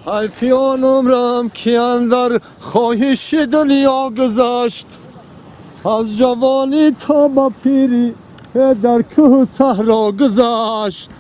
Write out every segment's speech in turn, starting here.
حیفیان عمرم که اندر خواهش دنیا گذشت، از جوانی تا با پیری در کوه صحرا گذشت.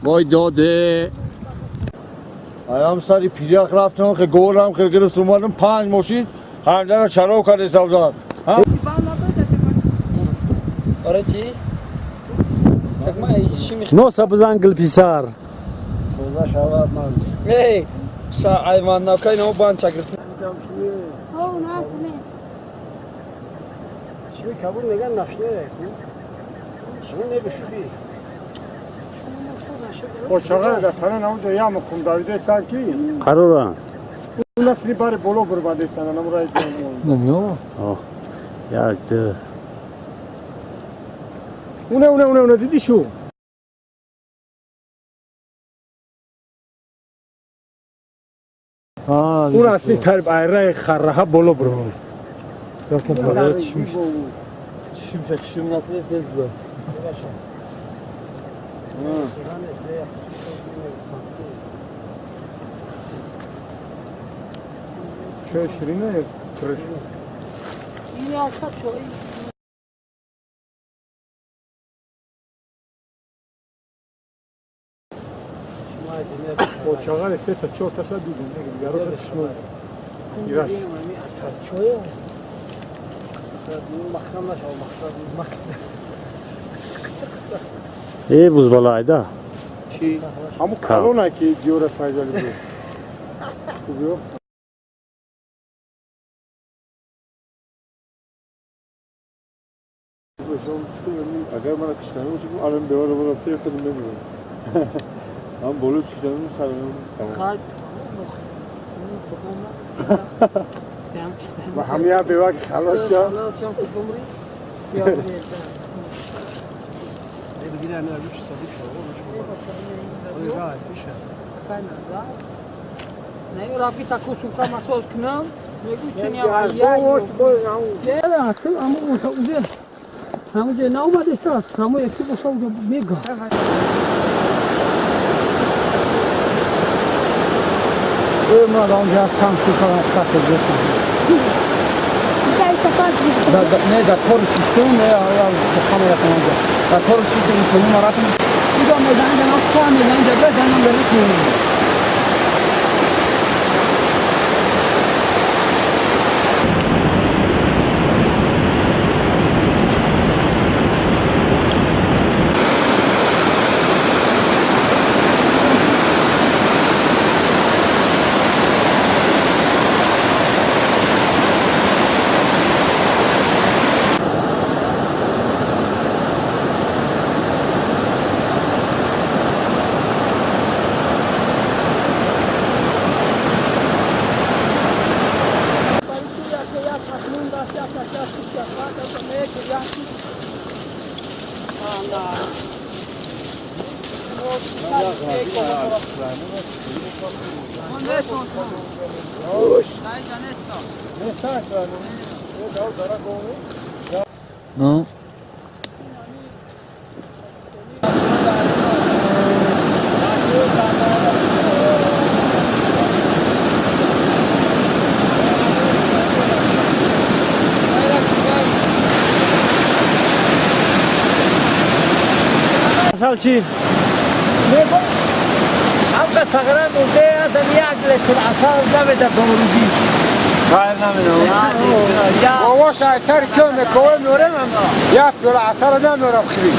وای داده ایام سری پیریاق رفتم که گورم که گرفت اومدم 5 ماشین هر در چراو کرده سوزان. آره چی؟ نوسا بزن گل پیسر Koza şavat mazis. ای ایوان ناکای نو بان چاکرت Şimdi kabul megan naşne. Şunu ne bir şufi. O çağa da sana ne oldu ya mı kum davide sanki? قرارا Bu nasıl bir bari bolo gurbade sana ne buraya gelmiyor. نمیو یک ده Una dedi şu. Una asli tarif ayra kharraha bolo bro. Zaten para çişmiş. چشم نتیه پیز بو Çay şirine ya. Fresh. این آسا چوی O çağa ise çok tasa dudum. Yarı da şunu. İraş. Çoğu. Makam naş al makam. ای بوز بالایده Ki ama korona ki diyor faydalı bu. Bu yok. اگر من کشتنم میشه الان به واسه واسه تیه کدوم نمیدونم من بولو کشتنم سرم خال و همه به وقت خلاص شد Bir tane ölmüş sabit olmuş. O rahat bir şey. نه رابطه تاکو سوکا مسوز کنم میگو چنیا یا نه اصلا اما اونجا همون جای ناومده است همون یکی باشه اونجا میگه ما اونجا هم سوکا خط بزنیم نه در طور سیستم نه یا بخوام یکم اونجا در طور سیستم این کنیم مراتب اینجا میدان جناب خواهم میدان جبه جناب برید No. Salçin. Abla sagaran oldu ya sen niye aklettin? Asal da da doğrucu. Hayır namiyorum. Ya. Babaş eser köme koy nöremem. Yapıyor asar da nörem khiri.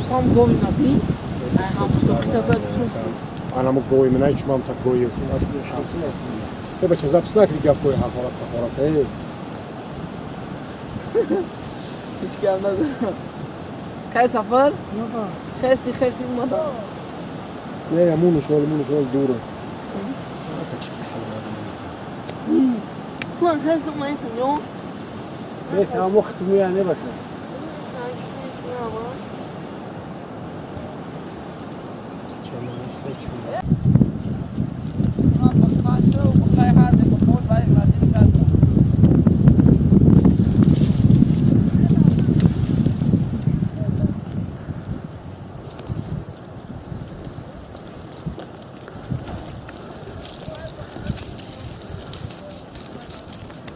Tam govna bin. Ana mu goy mina hiç mam tak goy. Ne başı zapsnak rigap koy hafarat hafarat. Hey. Hiç gelmedi. Kay safar? Yok. Khasi khasi mada. نه مونو شغل دوره ما هذا ما يسمعون ليش هم وقت ميانه بس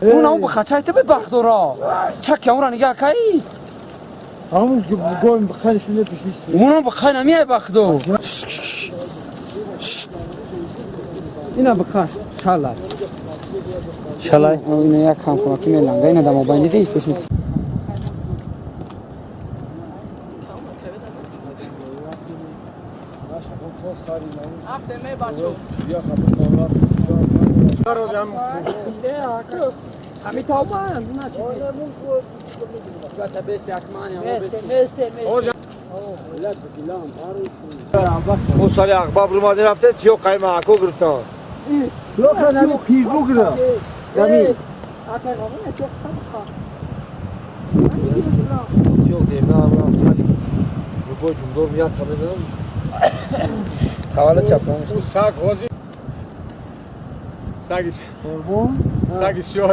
اونم بخچای ته بدبخت دورا چک اون را نگاه کی همون گویم بخنشونه پیش نیست اونم بخای نمیای بخدو اینا بخش شالای شلای اینا یک کام کنه که میلنگا اینا دمو باندی دیش پیش نیست همی تاوبان نه چی بس بیست اکمانی اون سالی اقباب رو ماده رفته تیو قیمه اکو گرفتار لوکا نمی پیرگو گره نمی تیو دیمه هم سالی رو با جمدور میاد تمه زنم حوالا چفران اون سگ حاضی سگ سیاه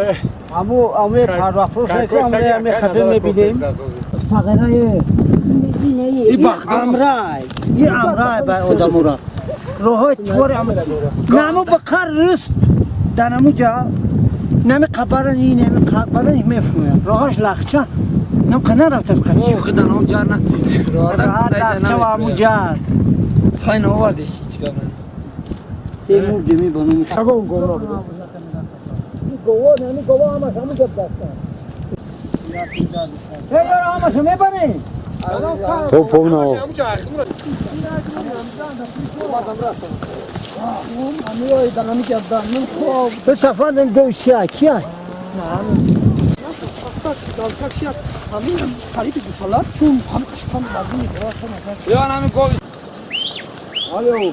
امو پرداخت فروش نکنم همه خطر نبینیم فقیره ای بخت امرای یه امرای بر آدمورا روهای چور امرای نمو بقر رست در نمو جا نمی قبرنی نمی قبرنی میفهمم راهاش لخچه نم کنه رفته بخیر خدا نام جار نتیست راحت لخچه و امو جار خواهی نواردش هیچ گاه من تیمور جمی بانو شگو اون گونا بده گوه نمی گوه همش همون جب دسته هی یارو همشو میبری تو پونا به صفحه دو شیعه کیه همین خرید بسالات چون هم کشکان بازی یا نمی گوی الو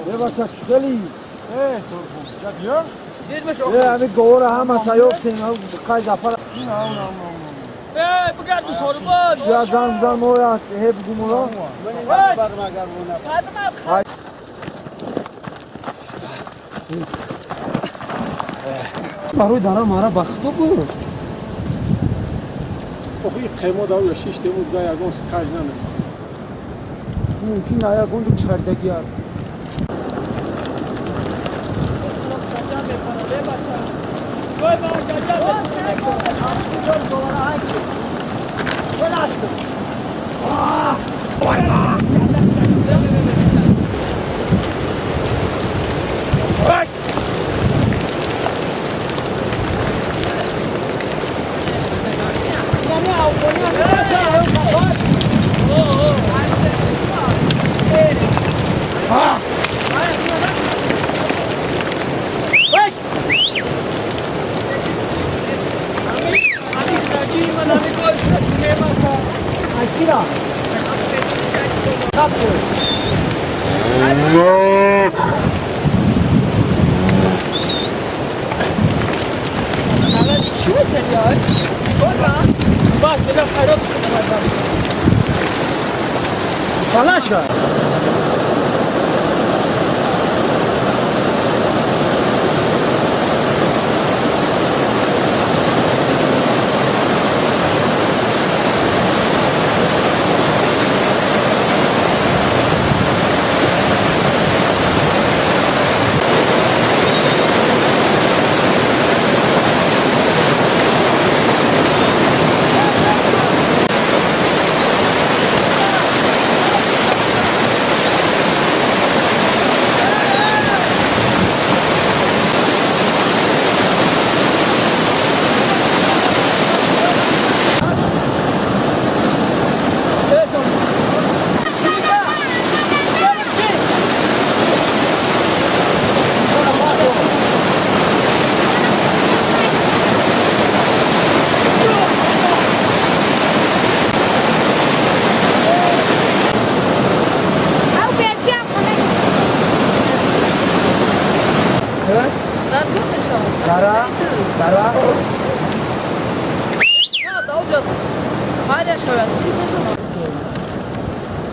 یه بچه شکلی دید بشو یه همین گوره همه سیافتیم خواهی زفر بگرد بسالو باد یا زن مویا هی بگو مولا باروی دارا مارا بختو بود خوی قیمه داو یا شیش تیمور دا یگون کج نمی ممکن آیا گوندو چردگی ها چی میکنی های؟ باز بگم خیرات شده فلا شد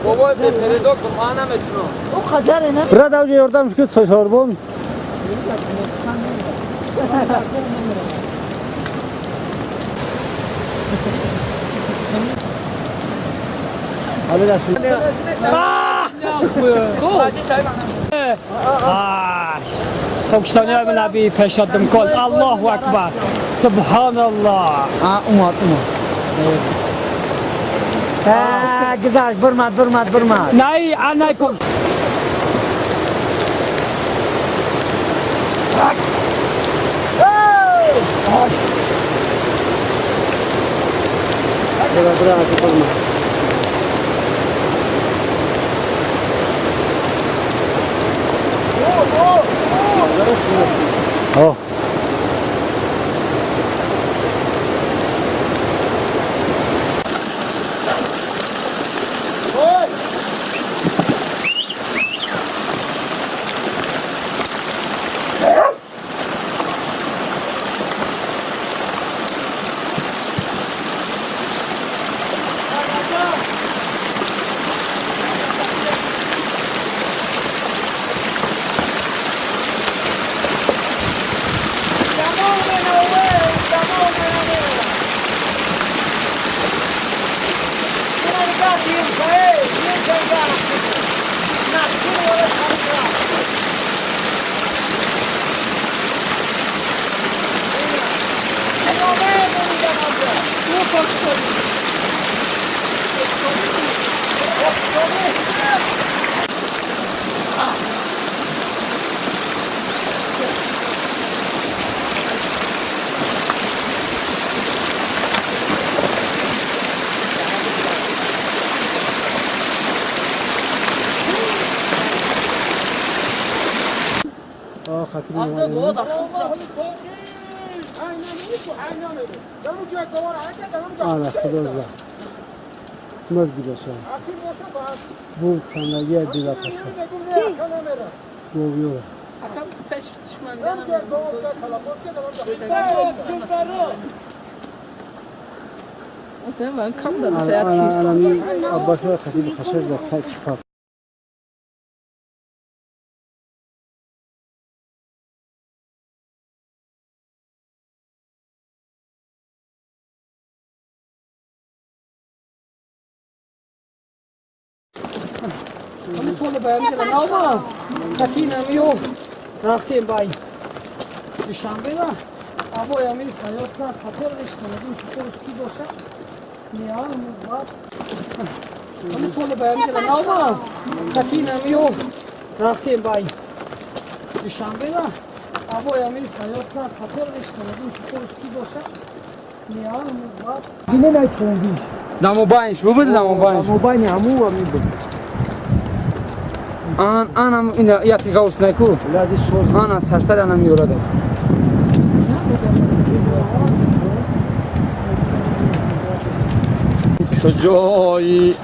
بابا بپره دو کن ما نمیتونم او خجره نه برات اوج یاردم شد سوشاربون حالا دستی پاکستانی های نبی پیشادم کن الله اکبر سبحان الله اومد گذاشت برمد نه نه پاکستانی اوه خاطر آره خدا زد مرد بشه بود کنه یه دیگه پشه گویو من کم دادم ساعتی الان اباشه خطیب خشر زد چپا همون سال باید که ناما کتی نمیو رفتیم بای دوشنبه نه ابا یمی فریاد کرد سفر اشتنادیم سفرش کی باشه نیان موقت همون سال باید که ناما کتی نمیو رفتیم بای دوشنبه نه ابا یمی فریاد کرد سفر اشتنادیم سفرش کی باشه نیان موقت اینه نکنی دمو باینش رو بده دمو باینش موبایل همو هم میده آنم این یکی گوش نکو لادی سوز آن از هر سر آنم میورده کجایی